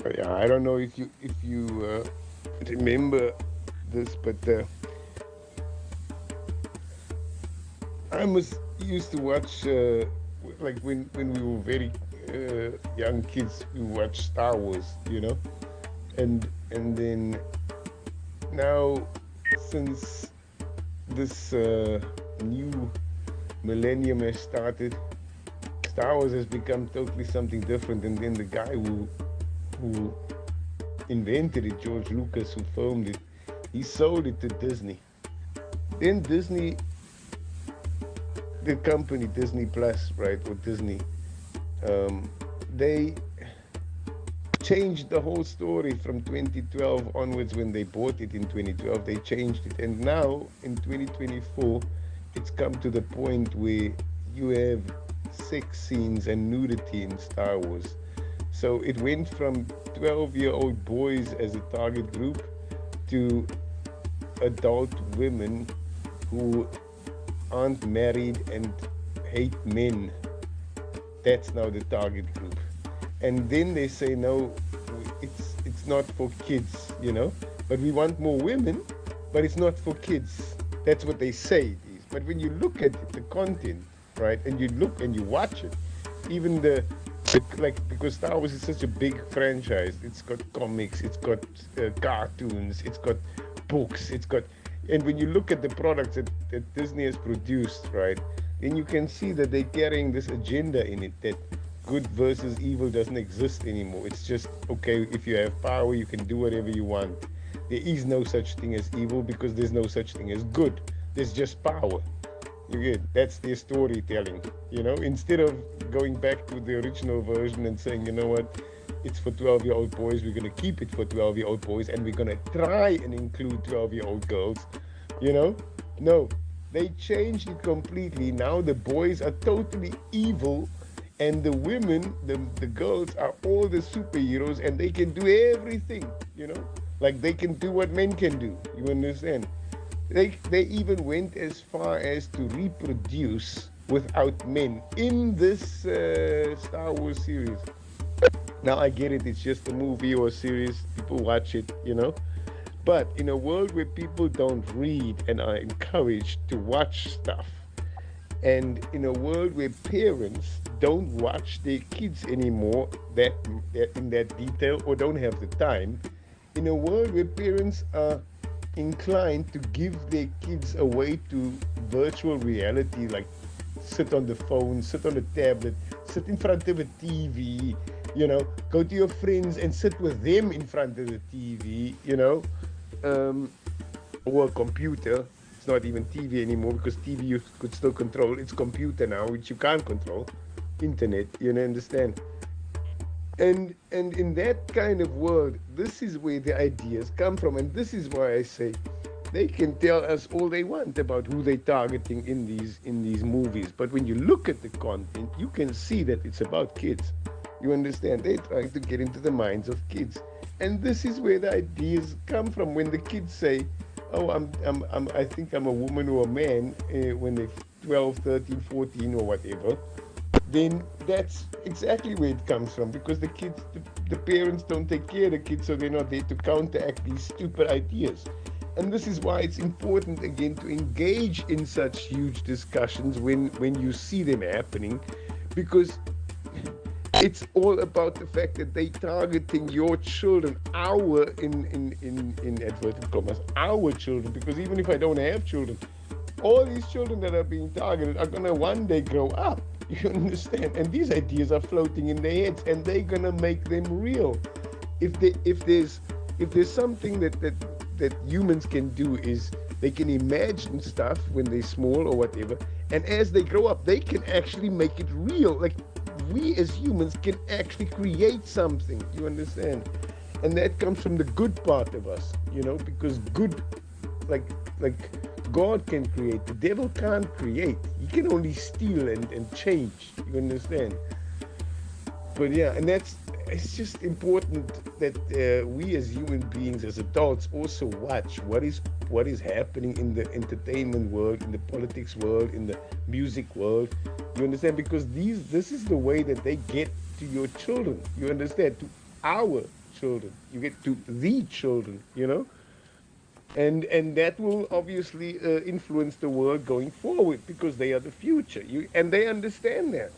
Yeah, I don't know if you remember this, but I must used to watch like when we were very young kids, we watched Star Wars, and then now since this new millennium has started, Star Wars has become totally something different, and then the guy who invented it, George Lucas, who filmed it, he sold it to Disney. Then Disney, the company Disney Plus, right, or Disney, they changed the whole story from 2012 onwards. When they bought it in 2012, they changed it, and now in 2024, it's come to the point where you have sex scenes and nudity in Star Wars. So it went from 12-year-old boys as a target group to adult women who aren't married and hate men. That's now the target group. And then they say, no, it's not for kids, but we want more women, but it's not for kids. That's what they say it is. But when you look at the content, right, and you look and you watch it, even because Star Wars is such a big franchise, it's got comics, it's got cartoons, it's got books, and when you look at the products that Disney has produced, right, then you can see that they're carrying this agenda in it, that good versus evil doesn't exist anymore. It's just, okay, if you have power, you can do whatever you want. There is no such thing as evil because there's no such thing as good. There's just power. You get, that's their storytelling, instead of going back to the original version and saying, you know what, it's for 12-year-old boys, we're going to keep it for 12-year-old boys, and we're going to try and include 12-year-old girls, no, they changed it completely. Now the boys are totally evil, and the women, the girls, are all the superheroes, and they can do everything, like they can do what men can do. You understand? They even went as far as to reproduce without men in this Star Wars series. Now I get it, it's just a movie or a series, people watch it, but in a world where people don't read and are encouraged to watch stuff, and in a world where parents don't watch their kids anymore that in that detail, or don't have the time, in a world where parents are inclined to give their kids away to virtual reality, like sit on the phone, sit on a tablet, sit in front of a TV, go to your friends and sit with them in front of the TV, or a computer. It's not even TV anymore, because TV you could still control. It's computer now, which you can't control. Internet, you understand? And in that kind of world, this is where the ideas come from, and this is why I say they can tell us all they want about who they're targeting in these movies. But when you look at the content, you can see that it's about kids. You understand? They're trying to get into the minds of kids, and this is where the ideas come from. When the kids say, "Oh, I think I'm a woman or a man," when they're 12, 13, 14, or whatever, then that's exactly where it comes from, because the kids, the parents don't take care of the kids, so they're not there to counteract these stupid ideas. And this is why it's important, again, to engage in such huge discussions when you see them happening, because it's all about the fact that they targeting your children, our, in inverted commas, our children, because even if I don't have children, all these children that are being targeted are going to one day grow up. You understand? And these ideas are floating in their heads, and they're gonna make them real. If there's something that humans can do, is they can imagine stuff when they're small or whatever, and as they grow up, they can actually make it real. Like, we as humans can actually create something. You understand? And that comes from the good part of us, because good, like God can create, the devil can't create. He can only steal and change. You understand? But yeah, and it's just important that we as human beings, as adults, also watch what is happening in the entertainment world, in the politics world, in the music world. You understand? Because this is the way that they get to your children. You understand? To our children. You get to the children, and that will obviously influence the world going forward because they are the future. And they understand that.